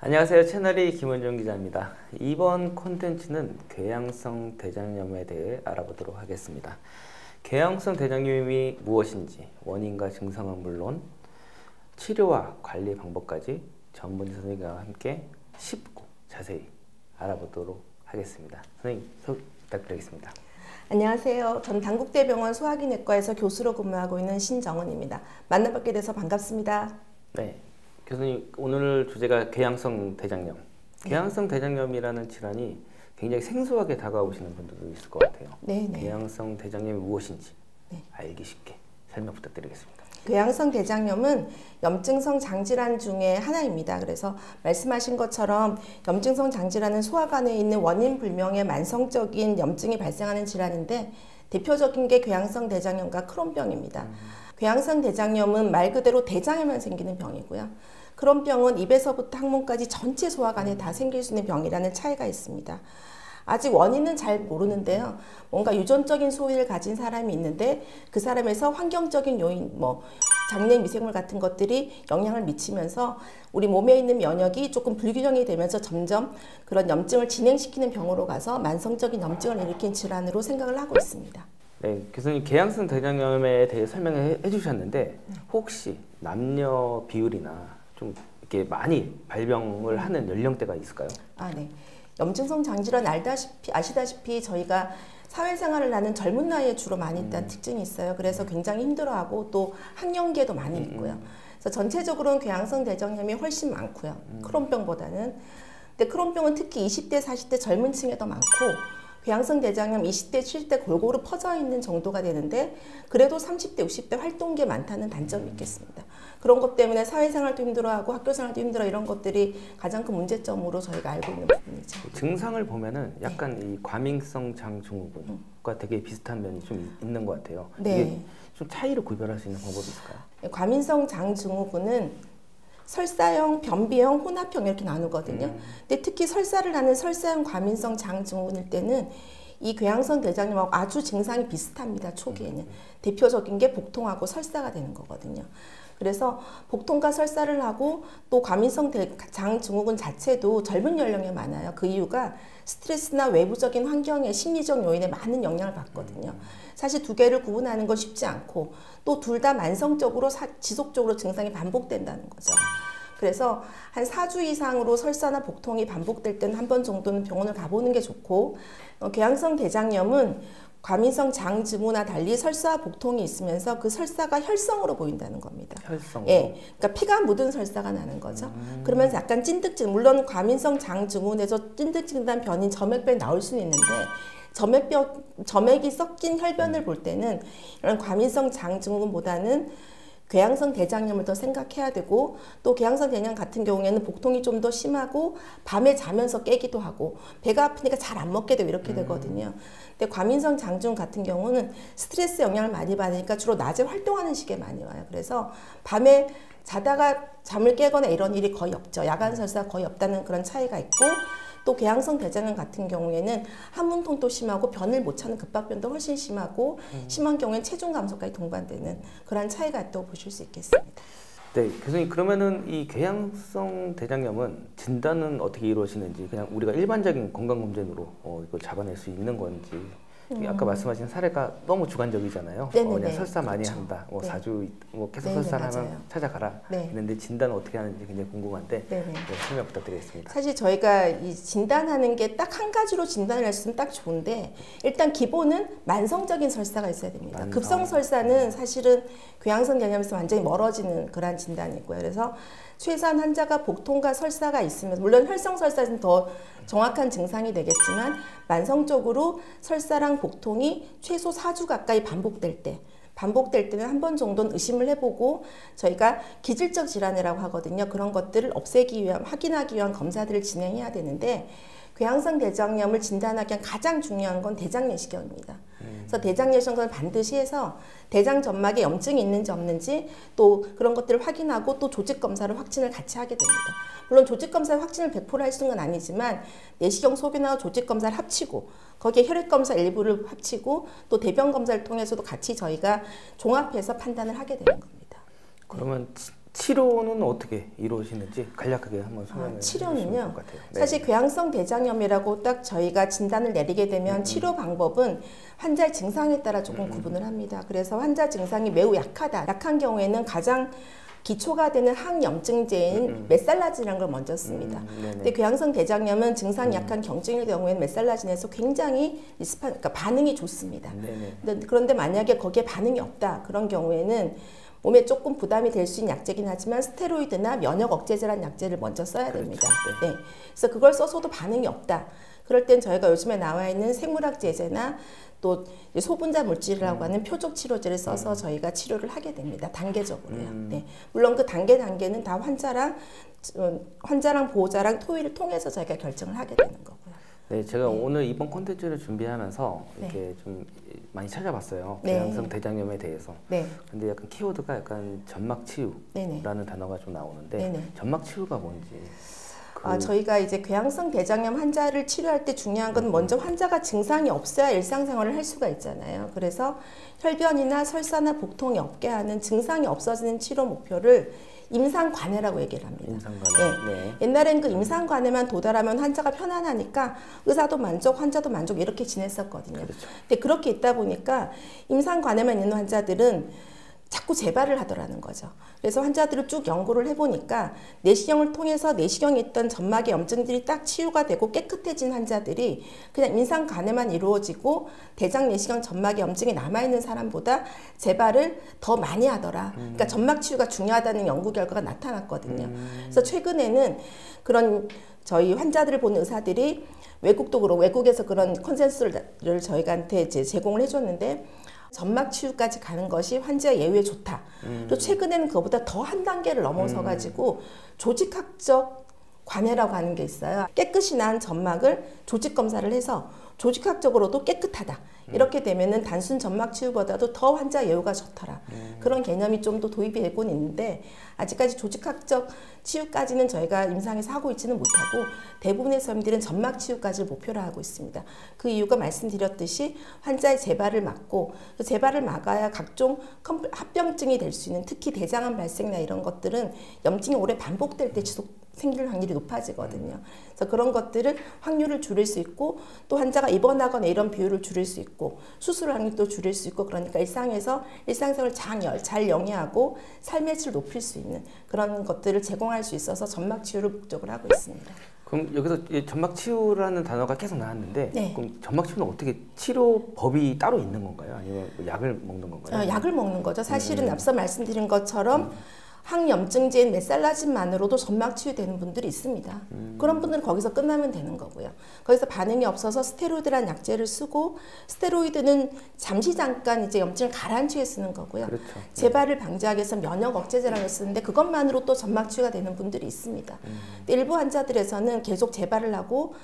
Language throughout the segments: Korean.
안녕하세요. 채널이 김원종 기자입니다. 이번 콘텐츠는 궤양성 대장염에 대해 알아보도록 하겠습니다. 궤양성 대장염이 무엇인지, 원인과 증상은 물론 치료와 관리 방법까지 전문의 선생님과 함께 쉽고 자세히 알아보도록 하겠습니다. 선생님, 소개 부탁드리겠습니다. 안녕하세요. 전 단국대병원 소화기내과에서 교수로 근무하고 있는 신정은입니다. 만나뵙게 돼서 반갑습니다. 네, 교수님, 오늘 주제가 궤양성 대장염. 궤양성 대장염이라는 질환이 굉장히 생소하게 다가오시는 분들도 있을 것 같아요. 네네. 궤양성 대장염이 무엇인지 알기 쉽게 설명 부탁드리겠습니다. 궤양성 대장염은 염증성 장질환 중에 하나입니다. 그래서 말씀하신 것처럼 염증성 장질환은 소화관에 있는 원인 불명의 만성적인 염증이 발생하는 질환인데 대표적인 게 궤양성 대장염과 크론병입니다. 궤양성 대장염은 말 그대로 대장에만 생기는 병이고요. 크론병은 입에서부터 항문까지 전체 소화관에 다 생길 수 있는 병이라는 차이가 있습니다. 아직 원인은 잘 모르는데요. 뭔가 유전적인 소인을 가진 사람이 있는데 그 사람에서 환경적인 요인, 장내 미생물 같은 것들이 영향을 미치면서 우리 몸에 있는 면역이 조금 불균형이 되면서 점점 그런 염증을 진행시키는 병으로 가서 만성적인 염증을 일으킨 질환으로 생각을 하고 있습니다. 네, 교수님 궤양성 대장염에 대해 설명을 해주셨는데 혹시 남녀 비율이나 좀 이렇게 많이 발병을 하는 연령대가 있을까요? 네. 염증성 장질환 아시다시피 저희가 사회생활을 하는 젊은 나이에 주로 많이 있다는 특징이 있어요. 그래서 굉장히 힘들어하고 또 학령기에도 많이 있고요. 그래서 전체적으로는 궤양성 대장염이 훨씬 많고요. 크론병보다는. 근데 크론병은 특히 20대, 40대 젊은 층에 더 많고 궤양성 대장염 20대, 70대 골고루 퍼져 있는 정도가 되는데 그래도 30대, 60대 활동기에 많다는 단점이 있겠습니다. 그런 것 때문에 사회생활도 힘들어하고 학교생활도 힘들어 이런 것들이 가장 큰 문제점으로 저희가 알고 있는 부분이죠. 증상을 보면은 약간 이 과민성 장증후군과 되게 비슷한 면이 좀 있는 것 같아요. 이게 좀 차이를 구별할 수 있는 방법이 있을까요? 과민성 장증후군은 설사형, 변비형, 혼합형 이렇게 나누거든요. 근데 특히 설사를 하는 설사형 과민성 장증후군일 때는 이 궤양성 대장염하고 아주 증상이 비슷합니다. 초기에는. 대표적인 게 복통하고 설사가 되는 거거든요. 그래서 복통과 설사를 하고 또 과민성 장증후군 자체도 젊은 연령에 많아요. 그 이유가 스트레스나 외부적인 환경의 심리적 요인에 많은 영향을 받거든요. 사실 두 개를 구분하는 건 쉽지 않고 또 둘 다 만성적으로 지속적으로 증상이 반복된다는 거죠. 그래서 한 4주 이상으로 설사나 복통이 반복될 때는 한 번 정도는 병원을 가보는 게 좋고 궤양성 대장염은 과민성 장증후나 달리 설사와 복통이 있으면서 그 설사가 혈성으로 보인다는 겁니다. 혈성으로? 예, 그러니까 피가 묻은 설사가 나는 거죠. 그러면서 약간 찐득찐, 물론 과민성 장증후에서 찐득찐득한 변인 점액변이 나올 수는 있는데 점액이 섞인 혈변을 볼 때는 이런 과민성 장증후군보다는 궤양성 대장염을 더 생각해야 되고 또 궤양성 대장염 같은 경우에는 복통이 좀 더 심하고 밤에 자면서 깨기도 하고 배가 아프니까 잘 안 먹게 되고 이렇게 되거든요. 근데 과민성 장증후군 같은 경우는 스트레스 영향을 많이 받으니까 주로 낮에 활동하는 시기에 많이 와요. 그래서 밤에 자다가 잠을 깨거나 이런 일이 거의 없죠. 야간 설사가 거의 없다는 그런 차이가 있고 또 궤양성 대장염 같은 경우에는 항문통도 심하고 변을 못 차는 급박변도 훨씬 심하고 심한 경우에는 체중 감소까지 동반되는 그런 차이가 있다고 보실 수 있겠습니다. 네, 교수님, 그러면은 이 궤양성 대장염은 진단은 어떻게 이루어지는지 그냥 우리가 일반적인 건강검진으로 이걸 잡아낼 수 있는 건지 아까 말씀하신 사례가 너무 주관적이잖아요. 그냥 설사 많이 한다, 4주 계속 설사를 하면 찾아가라 했는데 진단은 어떻게 하는지 굉장히 궁금한데 설명 부탁드리겠습니다. 사실 저희가 이 진단하는 게 딱 한 가지로 진단을 할 수 있으면 딱 좋은데 일단 기본은 만성적인 설사가 있어야 됩니다. 급성 설사는 사실은 궤양성 대장염에서 완전히 멀어지는 그런 진단이고요. 그래서 최소한 환자가 복통과 설사가 있으면 물론 혈성 설사는 더 정확한 증상이 되겠지만 만성적으로 설사랑 복통이 최소 4주 가까이 반복될 때는 한 번 정도는 의심을 해보고 저희가 기질적 질환이라고 하거든요. 그런 것들을 없애기 위한, 확인하기 위한 검사들을 진행해야 되는데 궤양성 대장염을 진단하기 위한 가장 중요한 건 대장 내시경입니다. 그래서 대장 내시경을 반드시 해서 대장 점막에 염증이 있는지 없는지 또 그런 것들을 확인하고 또 조직 검사를 확진을 같이 하게 됩니다. 물론 조직 검사 확진을 100% 할 수는 아니지만 내시경 소견하고 조직 검사를 합치고 거기에 혈액 검사 일부를 합치고 또 대변 검사를 통해서도 같이 저희가 종합해서 판단을 하게 되는 겁니다. 그러면 치료는 어떻게 이루어지는지 간략하게 한번 설명해 주시면 좋을 치료는요. 것 같아요. 네. 사실 궤양성 대장염이라고 딱 저희가 진단을 내리게 되면 치료 방법은 환자의 증상에 따라 조금 구분을 합니다. 그래서 환자 증상이 매우 약하다. 약한 경우에는 가장 기초가 되는 항염증제인 메살라진이라는 걸 먼저 씁니다. 근데 궤양성 대장염은 증상이 약한 경증일 경우에는 메살라진에서 굉장히 그러니까 반응이 좋습니다. 그런데 만약에 거기에 반응이 없다. 그런 경우에는 몸에 조금 부담이 될 수 있는 약제긴 하지만 스테로이드나 면역 억제제라는 약제를 먼저 써야 됩니다. 네. 그래서 그걸 써서도 반응이 없다. 그럴 땐 저희가 요즘에 나와 있는 생물학 제제나 또 소분자 물질이라고 하는 표적 치료제를 써서 저희가 치료를 하게 됩니다. 단계적으로요. 네. 물론 그 단계는 다 환자랑 보호자랑 토의를 통해서 저희가 결정을 하게 되는 거고요. 네, 제가 오늘 이번 콘텐츠를 준비하면서 이렇게 좀 많이 찾아봤어요. 궤양성 대장염에 대해서. 근데 약간 키워드가 약간 점막치유라는 단어가 좀 나오는데 점막치유가 뭔지. 저희가 이제 궤양성 대장염 환자를 치료할 때 중요한 건 먼저 환자가 증상이 없어야 일상생활을 할 수가 있잖아요. 그래서 혈변이나 설사나 복통이 없게 하는 증상이 없어지는 치료 목표를 임상관해라고 얘기를 합니다. 임상관해. 옛날에는 그 임상관해만 도달하면 환자가 편안하니까 의사도 만족, 환자도 만족 이렇게 지냈었거든요. 근데 그렇게 있다 보니까 임상관해만 있는 환자들은 자꾸 재발을 하더라는 거죠. 그래서 환자들을 쭉 연구를 해보니까 내시경을 통해서 내시경에 있던 점막의 염증들이 딱 치유가 되고 깨끗해진 환자들이 그냥 임상관해만 이루어지고 대장 내시경 점막의 염증이 남아있는 사람보다 재발을 더 많이 하더라. 그러니까 점막 치유가 중요하다는 연구 결과가 나타났거든요. 그래서 최근에는 그런 저희 환자들을 보는 의사들이 외국도 그렇고 외국에서 그런 컨센서스를 저희한테 이제 제공을 해줬는데 점막 치유까지 가는 것이 환자 예후에 좋다. 또 최근에는 그거보다 더 한 단계를 넘어서 가지고 조직학적 관해라고 하는 게 있어요. 깨끗이 난 점막을 조직 검사를 해서 조직학적으로도 깨끗하다. 이렇게 되면은 단순 점막 치유보다도 더 환자 예후가 좋더라. 그런 개념이 좀 더 도입이 되곤 있는데 아직까지 조직학적 치유까지는 저희가 임상에서 하고 있지는 못하고 대부분의 선생님들은 점막 치유까지를 목표로 하고 있습니다. 그 이유가 말씀드렸듯이 환자의 재발을 막고 그 재발을 막아야 각종 합병증이 될 수 있는 특히 대장암 발생이나 이런 것들은 염증이 오래 반복될 때 지속 생길 확률이 높아지거든요. 그래서 그런 것들을 확률을 줄일 수 있고 또 환자가 입원하거나 이런 비율을 줄일 수 있고 수술 확률도 줄일 수 있고 그러니까 일상생활을 잘 영위하고 삶의 질을 높일 수 있는 그런 것들을 제공할 수 있어서 점막 치유를 목적으로 하고 있습니다. 그럼 여기서 점막 치유라는 단어가 계속 나왔는데 그럼 점막 치유는 어떻게 치료법이 따로 있는 건가요? 아니면 약을 먹는 건가요? 약을 먹는 거죠. 사실은 앞서 말씀드린 것처럼 항염증제인 메살라진만으로도 점막 치유되는 분들이 있습니다. 그런 분들은 거기서 끝나면 되는 거고요. 거기서 반응이 없어서 스테로이드라는 약제를 쓰고 스테로이드는 잠깐 이제 염증을 가라앉히게 쓰는 거고요. 재발을 방지하기 위해서 면역 억제제라는 걸 쓰는데 그것만으로 또 점막 치유가 되는 분들이 있습니다. 근데 일부 환자들에서는 계속 재발을 하고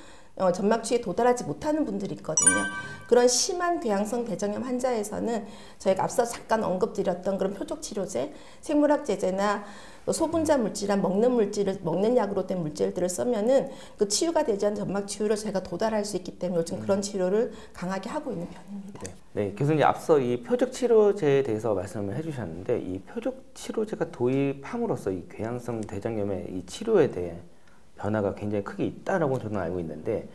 점막 치유에 도달하지 못하는 분들이 있거든요. 그런 심한 궤양성 대장염 환자에서는 저희가 앞서 잠깐 언급드렸던 그런 표적 치료제, 생물학 제제나 소분자 물질이란 먹는 약으로 된 물질들을 쓰면은 그 치유가 되지 않은 점막 치유를 저희가 도달할 수 있기 때문에 요즘 그런 치료를 강하게 하고 있는 편입니다. 네, 교수님 앞서 이 표적 치료제에 대해서 말씀을 해주셨는데 이 표적 치료제가 도입함으로써 이 궤양성 대장염의 이 치료에 대해 변화가 굉장히 크게 있다라고 저는 알고 있는데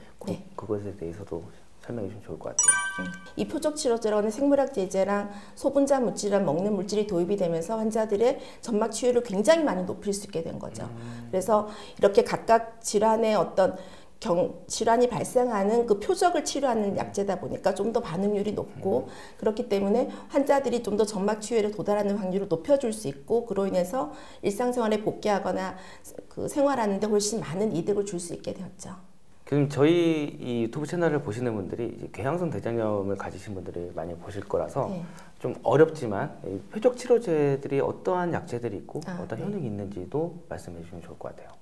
그것에 대해서도 설명해 주시면 좋을 것 같아요. 이 표적 치료제라고 하는 생물학 제제랑 소분자 물질이랑 먹는 물질이 도입이 되면서 환자들의 점막 치유를 굉장히 많이 높일 수 있게 된 거죠. 그래서 이렇게 각각 질환의 어떤 질환이 발생하는 그 표적을 치료하는 약제다 보니까 좀 더 반응률이 높고 그렇기 때문에 환자들이 좀 더 점막 치유에 도달하는 확률을 높여줄 수 있고 그로 인해서 일상생활에 복귀하거나 그 생활하는 데 훨씬 많은 이득을 줄 수 있게 되었죠. 그럼 저희 이 유튜브 채널을 보시는 분들이 이제 궤양성 대장염을 가지신 분들이 많이 보실 거라서 좀 어렵지만 이 표적 치료제들이 어떠한 약제들이 있고 어떤 효능이 있는지도 말씀해 주시면 좋을 것 같아요.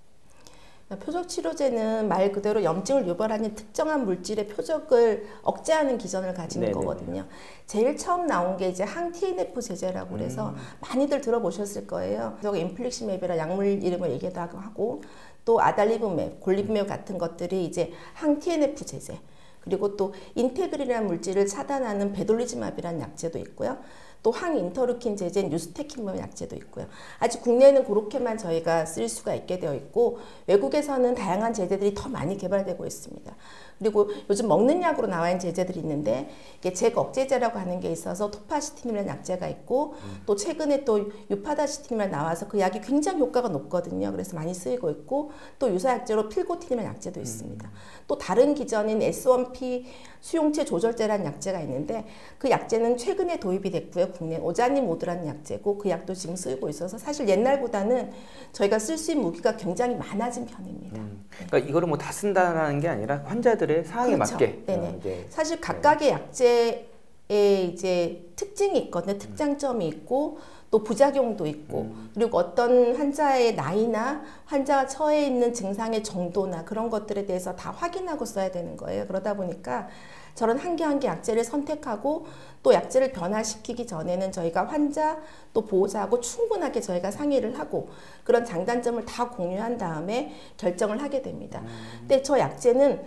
표적 치료제는 말 그대로 염증을 유발하는 특정한 물질의 표적을 억제하는 기전을 가지는 거거든요. 제일 처음 나온 게 이제 항-TNF 제제라고 그래서 많이들 들어보셨을 거예요. 그래서 인플릭시맵이라 약물 이름을 얘기도 하고 또 아달리브맵, 골리브맵 같은 것들이 이제 항-TNF 제제 그리고 또 인테그린이라는 물질을 차단하는 베돌리즈맙이라는 약제도 있고요. 또 항인터루킨 제제인 뉴스테킨범 약제도 있고요. 아직 국내에는 그렇게만 저희가 쓸 수가 있게 되어 있고 외국에서는 다양한 제제들이 더 많이 개발되고 있습니다. 그리고 요즘 먹는 약으로 나와 있는 제제들이 있는데 이게 잭억제제라고 하는 게 있어서 토파시티민이라는 약제가 있고 또 최근에 또 유파다시티민이 나와서 그 약이 굉장히 효과가 높거든요. 그래서 많이 쓰이고 있고 또 유사 약제로 필고티닌이라는 약제도 있습니다. 또 다른 기전인 S1P 수용체 조절제라는 약제가 있는데 그 약제는 최근에 도입이 됐고요. 국내 오자니모드라는 약제고 그 약도 지금 쓰이고 있어서 사실 옛날보다는 저희가 쓸 수 있는 무기가 굉장히 많아진 편입니다. 그러니까 이거를 뭐 다 쓴다는 게 아니라 환자들의 상황에 그렇죠. 맞게. 네네. 이제 사실 각각의 약제에 이제 특징이 있거든요. 특장점이 있고 또 부작용도 있고 그리고 어떤 환자의 나이나 환자가 처해 있는 증상의 정도나 그런 것들에 대해서 다 확인하고 써야 되는 거예요. 그러다 보니까 저런 한 개 한 개 약제를 선택하고 또 약제를 변화시키기 전에는 저희가 환자 또 보호자하고 충분하게 저희가 상의를 하고 그런 장단점을 다 공유한 다음에 결정을 하게 됩니다. 근데 저 약제는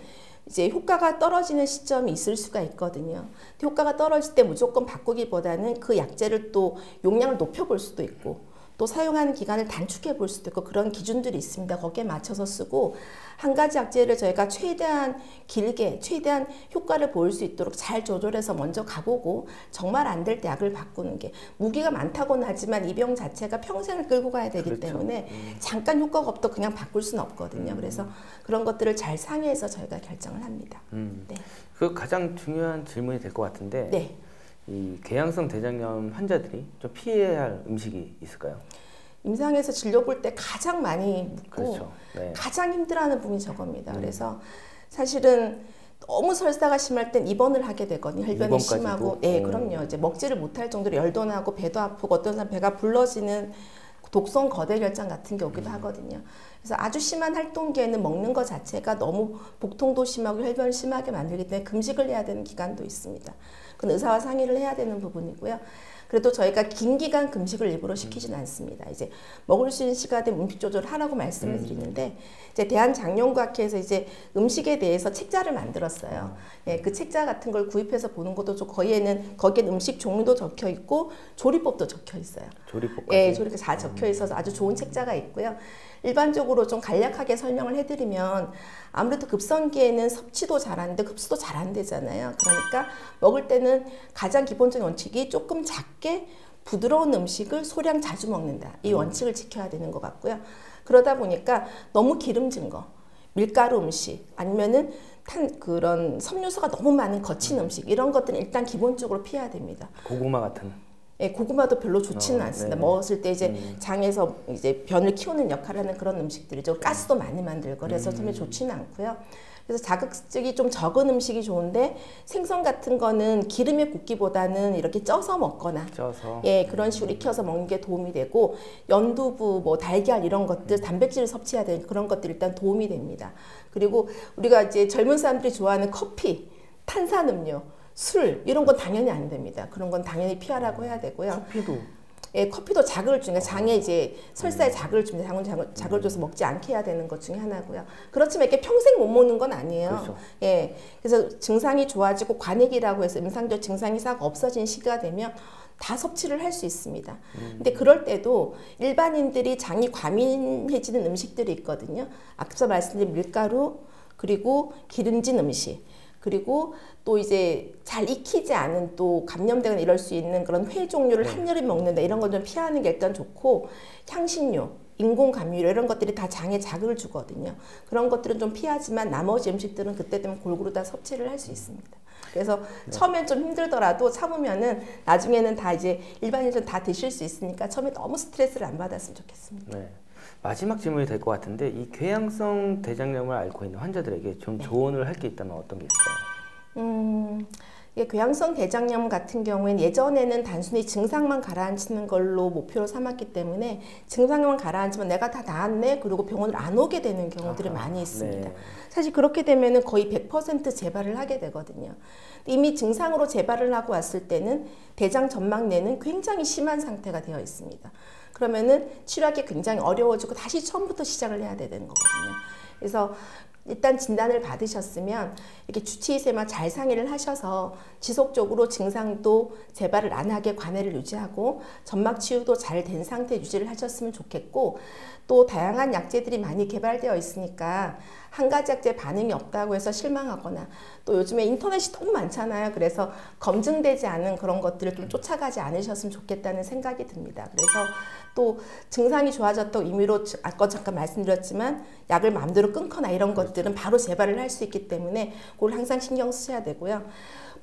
이제 효과가 떨어지는 시점이 있을 수가 있거든요. 효과가 떨어질 때 무조건 바꾸기보다는 그 약제를 또 용량을 높여볼 수도 있고 또 사용하는 기간을 단축해 볼 수도 있고 그런 기준들이 있습니다. 거기에 맞춰서 쓰고 한 가지 약제를 저희가 최대한 길게 최대한 효과를 보일 수 있도록 잘 조절해서 먼저 가보고 정말 안 될 때 약을 바꾸는 게 무기가 많다고는 하지만 이 병 자체가 평생을 끌고 가야 되기 그렇죠. 때문에 잠깐 효과가 없다고 그냥 바꿀 수는 없거든요. 그래서 그런 것들을 잘 상의해서 저희가 결정을 합니다. 네. 그 가장 중요한 질문이 될 것 같은데 네. 이 궤양성 대장염 환자들이 좀 피해야 할 음식이 있을까요? 임상에서 진료 볼 때 가장 많이 묻고 그렇죠. 네. 가장 힘들어하는 부분이 저겁니다. 그래서 사실은 너무 설사가 심할 땐 입원을 하게 되거든요. 혈변이 입원까지도? 심하고, 네, 그럼요. 이제 먹지를 못할 정도로 열도 나고 배도 아프고 어떤 사람 배가 불러지는 독성 거대 결장 같은 게 오기도 하거든요. 그래서 아주 심한 활동기에는 먹는 것 자체가 너무 복통도 심하고 혈변을 심하게 만들기 때문에 금식을 해야 되는 기간도 있습니다. 그건 의사와 상의를 해야 되는 부분이고요. 그래도 저희가 긴 기간 금식을 일부러 시키지는 않습니다. 이제 먹을 수 있는 시간에 음식 조절을 하라고 말씀을 드리는데 이제 대한장염과학회에서 이제 음식에 대해서 책자를 만들었어요. 예, 그 책자 같은 걸 구입해서 보는 것도 좀 거기에는 음식 종류도 적혀 있고 조리법도 적혀 있어요. 조리법까지? 예, 조리가 다 적혀 있어서 아주 좋은 책자가 있고요. 일반적으로 좀 간략하게 설명을 해드리면 아무래도 급성기에는 섭취도 잘 안 되고 흡수도 잘 안 되잖아요. 그러니까 먹을 때는 가장 기본적인 원칙이 조금 작게 부드러운 음식을 소량 자주 먹는다. 이 원칙을 지켜야 되는 것 같고요. 그러다 보니까 너무 기름진 거, 밀가루 음식 아니면은 그런 섬유소가 너무 많은 거친 음식 이런 것들은 일단 기본적으로 피해야 됩니다. 고구마 같은. 예, 고구마도 별로 좋지는 않습니다. 네네. 먹었을 때 이제 장에서 이제 변을 키우는 역할을 하는 그런 음식들이죠. 가스도 많이 만들고 그래서 처음에 좋지는 않고요. 그래서 자극적이 좀 적은 음식이 좋은데 생선 같은 거는 기름에 굽기보다는 이렇게 쪄서 먹거나 예, 그런 식으로 익혀서 먹는 게 도움이 되고 연두부, 뭐 달걀 이런 것들 단백질을 섭취해야 되는 그런 것들이 일단 도움이 됩니다. 그리고 우리가 이제 젊은 사람들이 좋아하는 커피, 탄산음료 술 이런 건 당연히 안 됩니다. 그런 건 당연히 피하라고 해야 되고요. 커피도? 예, 커피도 자극을 주니까 장에 이제 설사에 자극을 줍니다. 자극을 줘서 먹지 않게 해야 되는 것 중에 하나고요. 그렇지만 이렇게 평생 못 먹는 건 아니에요. 그렇죠. 예, 그래서 증상이 좋아지고 관액이라고 해서 임상적 증상이 싹 없어진 시기가 되면 다 섭취를 할 수 있습니다. 근데 그럴 때도 일반인들이 장이 과민해지는 음식들이 있거든요. 앞서 말씀드린 밀가루 그리고 기름진 음식. 그리고 또 이제 잘 익히지 않은 또 감염되거나 이럴 수 있는 그런 회 종류를 한여름에 먹는다 이런 건 좀 피하는 게 일단 좋고 향신료, 인공 감미료 이런 것들이 다 장에 자극을 주거든요. 그런 것들은 좀 피하지만 나머지 음식들은 그때 되면 골고루 다 섭취를 할 수 있습니다. 그래서 처음엔 좀 힘들더라도 참으면은 나중에는 다 이제 일반인들은 다 드실 수 있으니까 처음에 너무 스트레스를 안 받았으면 좋겠습니다. 네. 마지막 질문이 될 것 같은데 이 궤양성 대장염을 앓고 있는 환자들에게 좀 조언을 할 게 있다면 어떤 게 있을까요? 이게 궤양성 대장염 같은 경우에는 예전에는 단순히 증상만 가라앉히는 걸로 목표로 삼았기 때문에 증상만 가라앉으면 내가 다 나았네 그리고 병원을 안 오게 되는 경우들이 많이 있습니다. 네. 사실 그렇게 되면은 거의 100% 재발을 하게 되거든요. 이미 증상으로 재발을 하고 왔을 때는 대장 점막내는 굉장히 심한 상태가 되어 있습니다. 그러면은 치료하기 굉장히 어려워지고 다시 처음부터 시작을 해야 되는 거거든요. 그래서 일단 진단을 받으셨으면 이렇게 주치의쌤과 잘 상의를 하셔서 지속적으로 증상도 재발을 안 하게 관해를 유지하고 점막 치유도 잘 된 상태 유지를 하셨으면 좋겠고, 또 다양한 약제들이 많이 개발되어 있으니까 한 가지 약제 반응이 없다고 해서 실망하거나, 또 요즘에 인터넷이 너무 많잖아요. 그래서 검증되지 않은 그런 것들을 좀 쫓아가지 않으셨으면 좋겠다는 생각이 듭니다. 그래서 또 증상이 좋아졌다고 임의로 아까 잠깐 말씀드렸지만 약을 마음대로 끊거나 이런 것들은 바로 재발을 할 수 있기 때문에 그걸 항상 신경 쓰셔야 되고요.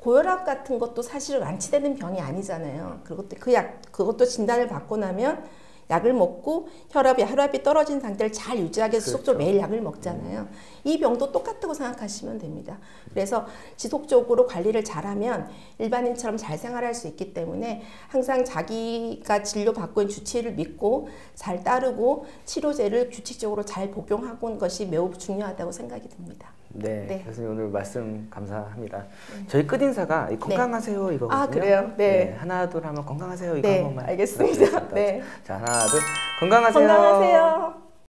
고혈압 같은 것도 사실 완치되는 병이 아니잖아요. 그것도 진단을 받고 나면 약을 먹고 혈압이 떨어진 상태를 잘 유지하기 위해서 지속적으로 매일 약을 먹잖아요. 이 병도 똑같다고 생각하시면 됩니다. 그래서 지속적으로 관리를 잘하면 일반인처럼 잘 생활할 수 있기 때문에 항상 자기가 진료받고 있는 주치의를 믿고 잘 따르고 치료제를 규칙적으로 잘 복용하고 있는 것이 매우 중요하다고 생각이 듭니다. 네, 교수님 오늘 말씀 감사합니다. 저희 끝인사가 건강하세요 이거거든요. 아, 그래요? 네. 하나 둘 하면 건강하세요 이거 네, 한 번만. 알겠습니다. 네. 자, 하나 둘 건강하세요. 건강하세요.